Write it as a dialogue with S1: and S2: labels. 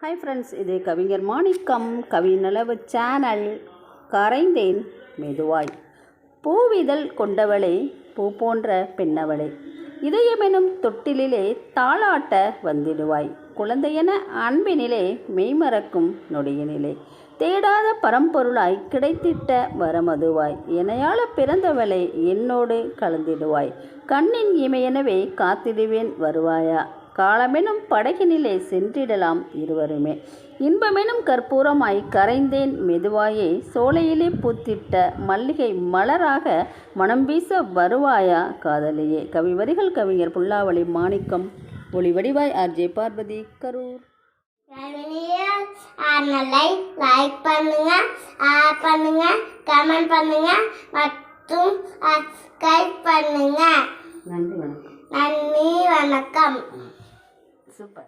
S1: Hi friends, இது கவிஞர் மாணிக்கம் கவிநலவு channel. கரைந்தேன் மெதுவாய் பூவிதழ் கொண்டவளே, பூ போன்ற பெண்ணவளே, இதயமெனும் தொட்டிலே தாளாட்ட வந்திடுவாய். குழந்தையென அன்பினிலே மெய்மறக்கும் நொடியினிலே தேடாத பரம்பொருளாய் கிடைத்திட்ட வரமதுவாய். எனையாள பிறந்தவளை என்னோடு கலந்திடுவாய். கண்ணின் இமையெனவே காத்திடுவேன் வருவாயா. காலமெனும் படகினிலே சென்றிடலாம் இருவருமே. இன்பமெனும் கற்பூரமாய் கரைந்தேன் மெதுவாயே, சோலையிலே பூத்திட்ட மல்லிகை மலராக மனம் வீச வருவாயா காதலியே. கவி வரிகள் கவிஞர் புல்லாவளி மாணிக்கம். ஒளி வடிவாய் ஆர்ஜே பார்வதி, கரூர்.
S2: லைக் பண்ணுங்க, பண்ணுங்க, கமெண்ட் பண்ணுங்க மற்றும் சப்ஸ்கிரைப் பண்ணுங்க.
S1: நன்றி, வணக்கம்.
S2: நன்றி, வணக்கம்.
S1: சூப்பர்.